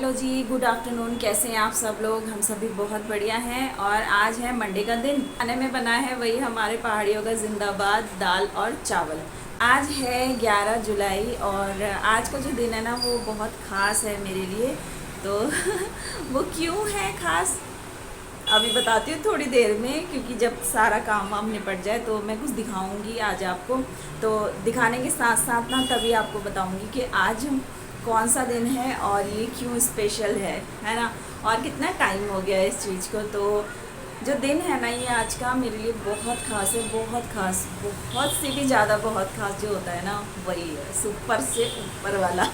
Hello जी, good afternoon. कैसे हैं आप सब लोग? हम सभी बहुत बढ़िया हैं। और आज है मंडे का दिन। खाने में बना है वही हमारे पहाड़ियों का जिंदाबाद, दाल और चावल। आज है 11 जुलाई और आज का जो दिन है ना वो बहुत ख़ास है मेरे लिए। तो वो क्यों है ख़ास अभी बताती हूँ थोड़ी देर में, क्योंकि जब सारा काम वाम निपट जाए तो मैं कुछ दिखाऊंगी आज आपको। तो दिखाने के साथ साथ ना तभी आपको बताऊंगी कि आज कौन सा दिन है और ये क्यों स्पेशल है ना। और कितना टाइम हो गया है इस चीज़ को। तो जो दिन है ना ये आज का मेरे लिए बहुत ख़ास है, बहुत ख़ास, बहुत से भी ज़्यादा बहुत ख़ास जो होता है ना वही है, सुपर से ऊपर वाला।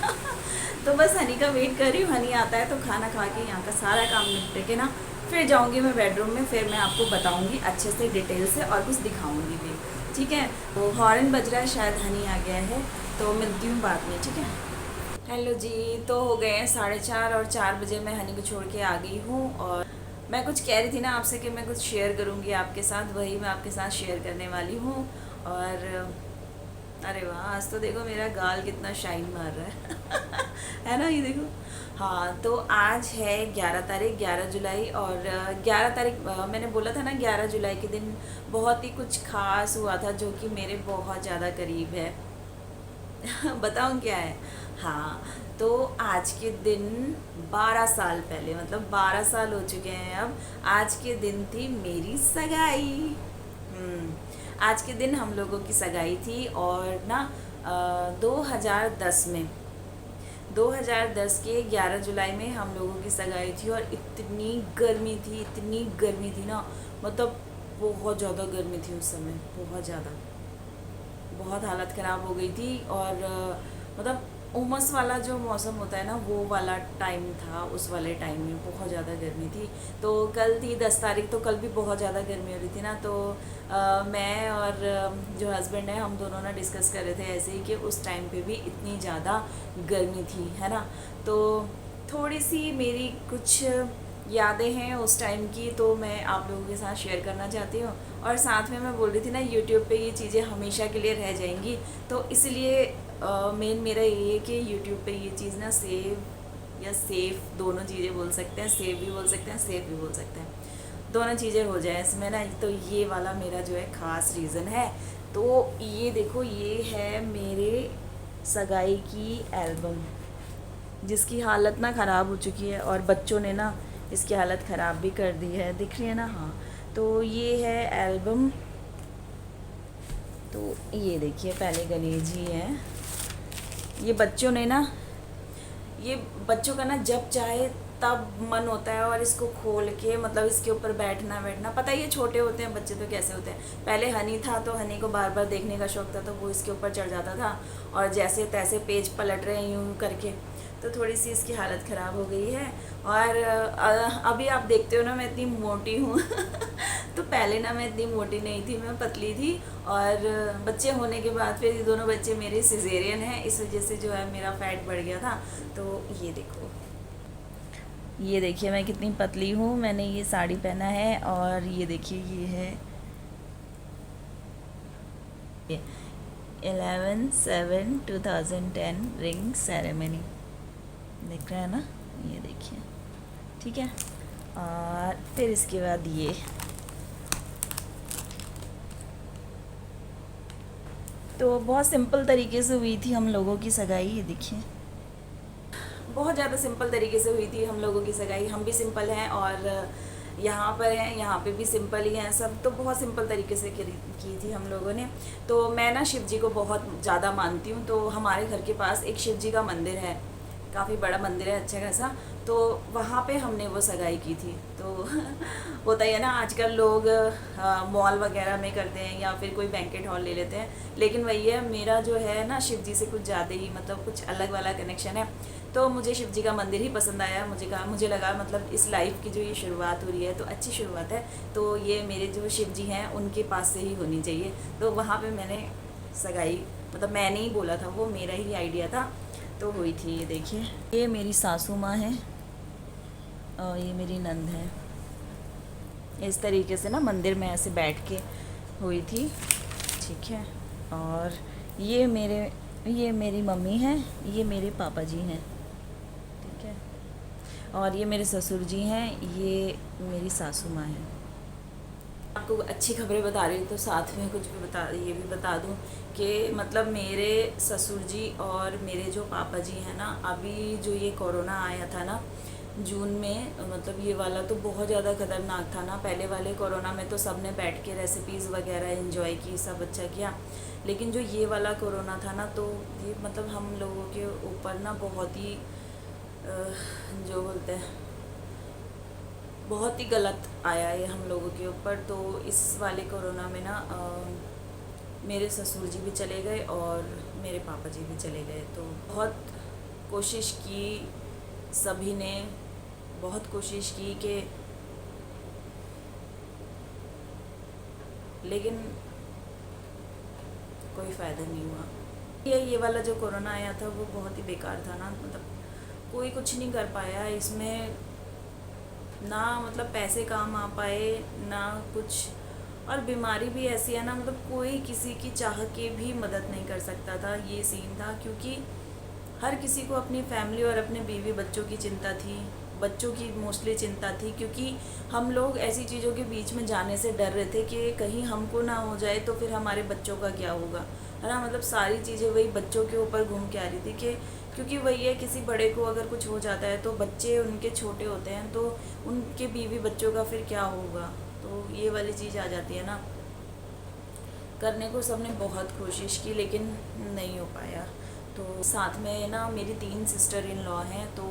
तो बस हनी का वेट कर रही हूँ। हनी आता है तो खाना खा के यहाँ का सारा काम निपटे के ना फिर जाऊँगी मैं बेडरूम में। फिर मैं आपको बताऊँगी अच्छे से डिटेल से और कुछ दिखाऊँगी भी। ठीक है, तो हॉर्न बज रहा है, शायद हनी आ गया है। तो मिलती हूँ बाद में, ठीक है। हेलो जी, तो हो गए हैं 4:30 और 4 बजे मैं हनी को छोड़ के आ गई हूँ। और मैं कुछ कह रही थी ना आपसे कि मैं कुछ शेयर करूँगी आपके साथ, वही मैं आपके साथ शेयर करने वाली हूँ। और अरे वाह, आज तो देखो मेरा गाल कितना शाइन मार रहा है। है ना, ये देखो। हाँ, तो आज है 11 तारीख, 11 जुलाई। और 11 तारीख मैंने बोला था ना 11 जुलाई के दिन बहुत ही कुछ खास हुआ था जो कि मेरे बहुत ज़्यादा करीब है। बताऊँ क्या है? हाँ, तो आज के दिन 12 साल पहले, मतलब 12 साल हो चुके हैं अब। आज के दिन थी मेरी सगाई। आज के दिन हम लोगों की सगाई थी। और ना 2010 में, 2010 के 11 जुलाई में हम लोगों की सगाई थी। और इतनी गर्मी थी, इतनी गर्मी थी ना, मतलब बहुत ज़्यादा गर्मी थी उस समय, बहुत ज़्यादा, बहुत हालत ख़राब हो गई थी। और मतलब उमस वाला जो मौसम होता है ना वो वाला टाइम था। उस वाले टाइम में बहुत ज़्यादा गर्मी थी। तो कल थी 10 तारीख, तो कल भी बहुत ज़्यादा गर्मी हो रही थी ना। तो मैं और जो हस्बैंड है हम दोनों ना डिस्कस कर रहे थे ऐसे ही कि उस टाइम पे भी इतनी ज़्यादा गर्मी थी, है ना। तो थोड़ी सी मेरी कुछ यादें हैं उस टाइम की, तो मैं आप लोगों के साथ शेयर करना चाहती हूँ। और साथ में मैं बोल रही थी ना यूट्यूब पे ये चीज़ें हमेशा के लिए रह जाएंगी। तो इसलिए मेन मेरा ये है कि यूट्यूब पे ये चीज़ ना सेव या सेफ दोनों चीज़ें बोल सकते हैं, सेव भी बोल सकते हैं, सेफ भी बोल सकते हैं, दोनों चीज़ें हो जाए इसमें ना। तो ये वाला मेरा जो है ख़ास रीज़न है। तो ये देखो, ये है मेरे सगाई की एल्बम, जिसकी हालत ना ख़राब हो चुकी है और बच्चों ने ना इसकी हालत ख़राब भी कर दी है, दिख रही है ना। हाँ, तो ये है एल्बम। तो ये देखिए, पहले गणेश जी हैं। ये बच्चों ने ना, ये बच्चों का ना जब चाहे तब मन होता है और इसको खोल के मतलब इसके ऊपर बैठना बैठना, पता ही है छोटे होते हैं बच्चे तो कैसे होते हैं। पहले हनी था तो हनी को बार बार देखने का शौक था, तो वो इसके ऊपर चढ़ जाता था और जैसे तैसे पेज पलट रहे हैं यूँ करके। तो थोड़ी सी इसकी हालत ख़राब हो गई है। और अभी आप देखते हो ना मैं इतनी मोटी हूँ। तो पहले ना मैं इतनी मोटी नहीं थी, मैं पतली थी। और बच्चे होने के बाद फिर ये दोनों बच्चे मेरे सिजेरियन हैं, इस वजह से जो है मेरा फैट बढ़ गया था। तो ये देखो, ये देखिए मैं कितनी पतली हूँ। मैंने ये साड़ी पहना है और ये देखिए ये है 11/7/2010 रिंग सेरेमनी, देख रहे हैं ना, ये देखिए। ठीक है, और फिर इसके बाद ये तो बहुत सिंपल तरीके से हुई थी हम लोगों की सगाई। ये देखिए, बहुत ज़्यादा सिंपल तरीके से हुई थी हम लोगों की सगाई। हम भी सिंपल हैं और यहाँ पर हैं, यहाँ पे भी सिंपल ही हैं सब। तो बहुत सिंपल तरीके से की थी हम लोगों ने। तो मैं ना शिव जी को बहुत ज़्यादा मानती हूँ। तो हमारे घर के पास एक शिव जी का मंदिर है, काफ़ी बड़ा मंदिर है, अच्छा खासा। तो वहाँ पे हमने वो सगाई की थी। तो होता ही है ना, आजकल लोग मॉल वगैरह में करते हैं या फिर कोई बैंकेट हॉल ले लेते हैं। लेकिन वही है, मेरा जो है ना शिव जी से कुछ ज़्यादा ही मतलब कुछ अलग वाला कनेक्शन है। तो मुझे शिव जी का मंदिर ही पसंद आया। मुझे लगा मतलब इस लाइफ की जो ये शुरुआत हो रही है तो अच्छी शुरुआत है, तो ये मेरे जो शिव जी हैं उनके पास से ही होनी चाहिए। तो वहाँ पे मैंने सगाई, मतलब मैंने ही बोला था, वो मेरा ही आइडिया था, तो हुई थी। ये देखिए, ये मेरी सासू माँ है और ये मेरी नंद है। इस तरीके से ना मंदिर में ऐसे बैठ के हुई थी, ठीक है। और ये मेरी मम्मी हैं, ये मेरे पापा जी हैं, ठीक है। और ये मेरे ससुर जी हैं, ये मेरी सासू माँ हैं। आपको अच्छी खबरें बता रही हूँ तो साथ में कुछ भी ये भी बता दूँ कि मतलब मेरे ससुर जी और मेरे जो पापा जी हैं ना, अभी जो ये कोरोना आया था ना जून में, मतलब ये वाला तो बहुत ज़्यादा ख़तरनाक था ना। पहले वाले कोरोना में तो सब ने बैठ के रेसिपीज़ वगैरह एंजॉय की, सब अच्छा किया। लेकिन जो ये वाला कोरोना था ना, तो ये मतलब हम लोगों के ऊपर ना बहुत ही जो बोलते हैं बहुत ही गलत आया है हम लोगों के ऊपर। तो इस वाले कोरोना में ना मेरे ससुर जी भी चले गए और मेरे पापा जी भी चले गए। तो बहुत कोशिश की, सभी ने बहुत कोशिश की कि, लेकिन कोई फ़ायदा नहीं हुआ। ये वाला जो कोरोना आया था वो बहुत ही बेकार था ना, मतलब कोई कुछ नहीं कर पाया इसमें, ना मतलब पैसे काम आ पाए ना कुछ। और बीमारी भी ऐसी है ना, मतलब कोई किसी की चाह के भी मदद नहीं कर सकता था, ये सीन था। क्योंकि हर किसी को अपनी फैमिली और अपने बीवी बच्चों की चिंता थी, बच्चों की मोस्टली चिंता थी। क्योंकि हम लोग ऐसी चीज़ों के बीच में जाने से डर रहे थे कि कहीं हमको ना हो जाए तो फिर हमारे बच्चों का क्या होगा, है ना। मतलब सारी चीज़ें वही बच्चों के ऊपर घूम के आ रही थी कि क्योंकि वही है, किसी बड़े को अगर कुछ हो जाता है तो बच्चे उनके छोटे होते हैं, तो उनके बीवी बच्चों का फिर क्या होगा। तो ये वाली चीज़ आ जाती है ना। करने को सबने बहुत कोशिश की लेकिन नहीं हो पाया। तो साथ में ना मेरी 3 सिस्टर इन लॉ हैं, तो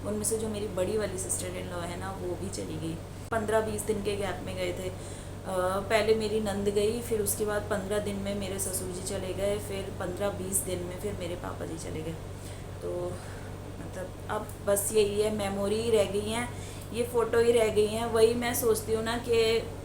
उनमें से जो मेरी बड़ी वाली सिस्टर इन लॉ है ना वो भी चली गई। 15-20 दिन के गैप में गए थे। पहले मेरी नंद गई, फिर उसके बाद 15 दिन में मेरे ससुर जी चले गए, फिर 15-20 दिन में फिर मेरे पापा जी चले गए। तो मतलब अब बस यही है, मेमोरी ही रह गई हैं, ये फ़ोटो ही रह गई हैं। वही मैं सोचती हूँ ना कि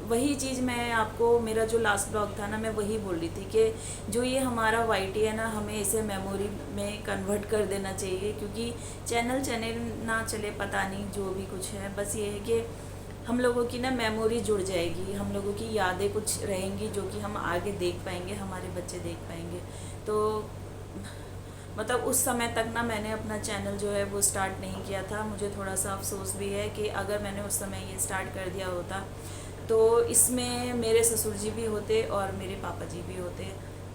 वही चीज़ मैं आपको, मेरा जो लास्ट ब्लॉग था ना, मैं वही बोल रही थी कि जो ये हमारा वाईटी है ना, हमें इसे मेमोरी में कन्वर्ट कर देना चाहिए। क्योंकि चैनल ना चले, पता नहीं जो भी कुछ है, बस ये है कि हम लोगों की ना मेमोरी जुड़ जाएगी, हम लोगों की यादें कुछ रहेंगी जो कि हम आगे देख पाएंगे, हमारे बच्चे देख पाएंगे। तो मतलब उस समय तक ना मैंने अपना चैनल जो है वो स्टार्ट नहीं किया था। मुझे थोड़ा सा अफसोस भी है कि अगर मैंने उस समय ये स्टार्ट कर दिया होता तो इसमें मेरे ससुर जी भी होते और मेरे पापा जी भी होते,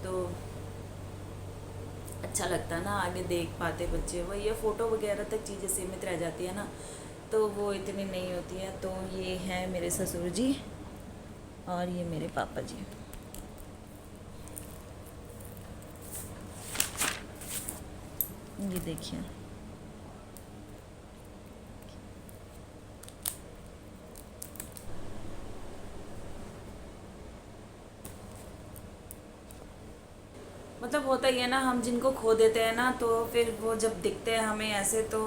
तो अच्छा लगता ना, आगे देख पाते बच्चे। वही ये फ़ोटो वगैरह तक चीज़ें सीमित रह जाती है ना, तो वो इतनी नहीं होती है। तो ये हैं मेरे ससुर जी और ये मेरे पापा जी। ये देखिए, मतलब होता ही है ना, हम जिनको खो देते हैं ना, तो फिर वो जब दिखते हैं हमें ऐसे, तो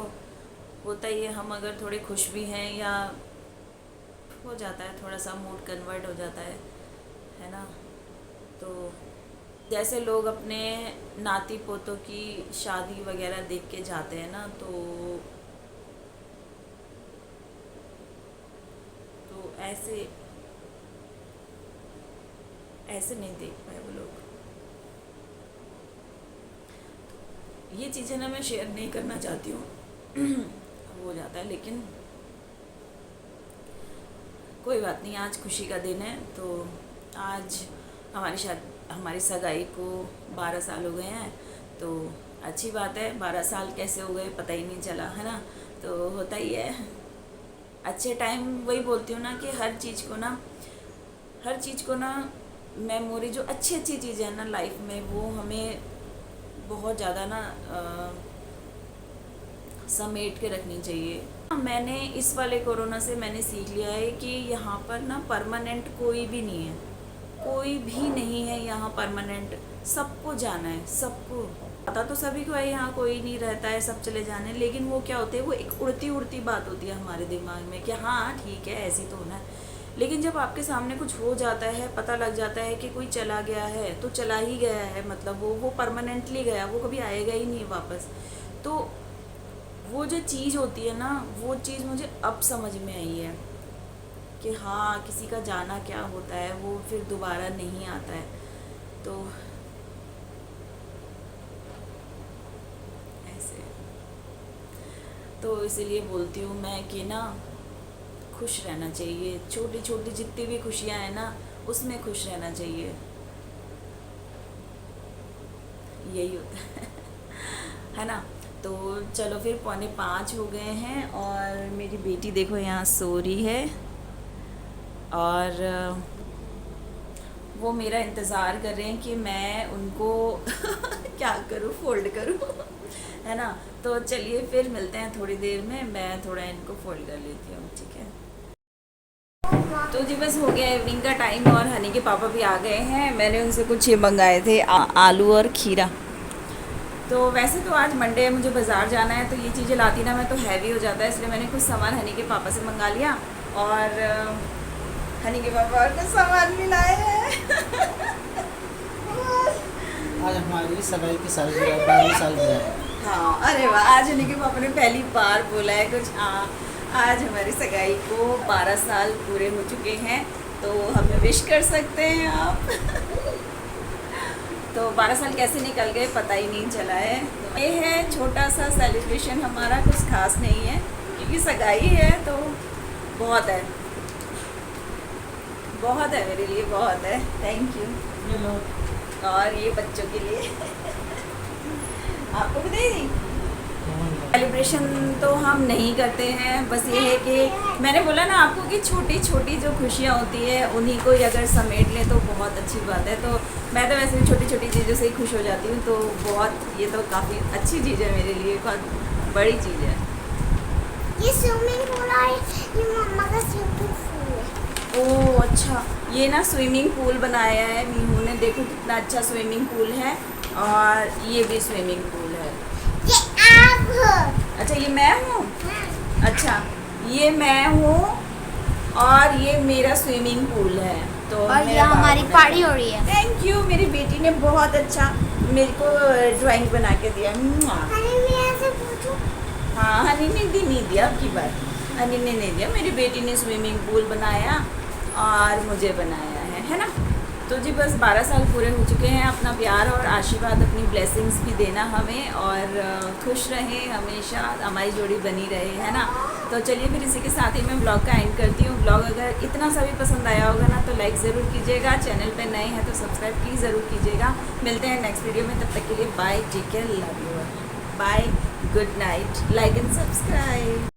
होता ही है, हम अगर थोड़े खुश भी हैं या हो जाता है थोड़ा सा मूड कन्वर्ट हो जाता है ना। तो जैसे लोग अपने नाती पोतों की शादी वगैरह देख के जाते हैं ना, तो ऐसे ऐसे नहीं देख पाए वो लोग। ये चीज़ें ना मैं शेयर नहीं करना चाहती हूँ हो जाता है, लेकिन कोई बात नहीं, आज खुशी का दिन है। तो आज हमारी सगाई को 12 साल हो गए हैं, तो अच्छी बात है। 12 साल कैसे हो गए पता ही नहीं चला, है ना। तो होता ही है, अच्छे टाइम, वही बोलती हूँ ना कि हर चीज़ को ना मेमोरी, जो अच्छी अच्छी चीज़ें हैं ना लाइफ में, वो हमें बहुत ज़्यादा ना समेट के रखनी चाहिए। मैंने इस वाले कोरोना से मैंने सीख लिया है कि यहाँ पर ना परमानेंट कोई भी नहीं है, कोई भी नहीं है यहाँ परमानेंट। सबको जाना है, सबको पता तो सभी को है, यहाँ कोई नहीं रहता है, सब चले जाने। लेकिन वो क्या होते है, वो एक उड़ती उड़ती बात होती है हमारे दिमाग में कि हाँ ठीक है ऐसी तो होना है। लेकिन जब आपके सामने कुछ हो जाता है, पता लग जाता है कि कोई चला गया है, तो चला ही गया है, मतलब वो परमानेंटली गया, वो कभी आएगा ही नहीं वापस। तो वो जो चीज़ होती है ना, वो चीज़ मुझे अब समझ में आई है कि हाँ किसी का जाना क्या होता है, वो फिर दोबारा नहीं आता है। तो ऐसे तो इसीलिए बोलती हूँ मैं कि ना खुश रहना चाहिए, छोटी छोटी जितनी भी खुशियाँ हैं ना उसमें खुश रहना चाहिए, यही होता है ना। तो चलो फिर 4:45 हो गए हैं और मेरी बेटी देखो यहाँ सो रही है और वो मेरा इंतज़ार कर रहे हैं कि मैं उनको क्या करूँ, फोल्ड करूँ है ना। तो चलिए फिर मिलते हैं थोड़ी देर में, मैं थोड़ा इनको फोल्ड कर लेती हूँ, ठीक है। तो जी बस हो गया इवनिंग का टाइम और हनी के पापा भी आ गए हैं। मैंने उनसे कुछ ये मंगाए थे आलू और खीरा। तो वैसे तो आज मंडे है, मुझे बाज़ार जाना है, तो ये चीज़ें लाती ना मैं तो हैवी हो जाता है, इसलिए मैंने कुछ सामान हनी के पापा से मंगा लिया और हनी के पापा और कुछ सामान भी लाए हैं आज हमारी सगाई की सालगिरह 12 साल है। हाँ, अरे वाह, आज हनी के पापा ने पहली बार बोला है कुछ। हाँ, आज हमारी सगाई को 12 साल पूरे हो चुके हैं, तो हमें विश कर सकते हैं आप तो 12 साल कैसे निकल गए पता ही नहीं चला है। ये है छोटा सा सेलिब्रेशन हमारा, कुछ खास नहीं है क्योंकि सगाई है तो बहुत है, बहुत है मेरे लिए, बहुत है। Thank you. और ये बच्चों के लिए आपको भी दे दी। सेलिब्रेशन तो हम नहीं करते हैं, बस ये है कि मैंने बोला ना आपको कि छोटी छोटी जो खुशियाँ होती है उन्हीं को ही अगर समेट लें तो बहुत अच्छी बात है। तो मैं तो वैसे भी छोटी छोटी चीज़ों से ही खुश हो जाती हूँ, तो बहुत ये तो काफ़ी अच्छी चीज़ है मेरे लिए, बहुत बड़ी चीज़ है। ये स्विमिंग पूल है, ये मम्मा का स्विमिंग पूल है। ओह अच्छा, ये ना स्विमिंग पूल बनाया है मीनू ने, देखो कितना अच्छा स्विमिंग पूल है और ये भी स्विमिंग पूल है। ये आप हो। अच्छा ये मैं हूँ, अच्छा ये मैं हूँ और ये मेरा स्विमिंग पूल है। तो और ये हमारी पार्टी हो रही है। थैंक यू, मेरी बेटी ने बहुत अच्छा मेरे को ड्राइंग बना के दिया। हनी मैं ऐसे पूछूं? हाँ, हनी ने भी नहीं दिया, अब की बात हनी ने नहीं दिया, मेरी बेटी ने स्विमिंग पूल बनाया और मुझे बनाया है ना। तो जी बस 12 साल पूरे हो चुके हैं, अपना प्यार और आशीर्वाद, अपनी ब्लेसिंग्स भी देना हमें और खुश रहें हमेशा, हमारी जोड़ी बनी रहे, है ना। तो चलिए फिर इसी के साथ ही मैं ब्लॉग का एंड करती हूँ। ब्लॉग अगर इतना सा भी पसंद आया होगा ना तो लाइक ज़रूर कीजिएगा, चैनल पे नए हैं तो सब्सक्राइब प्लीज़ ज़रूर कीजिएगा। मिलते हैं नेक्स्ट वीडियो में, तब तक के लिए bye, take care, love you, bye, good night, like and subscribe.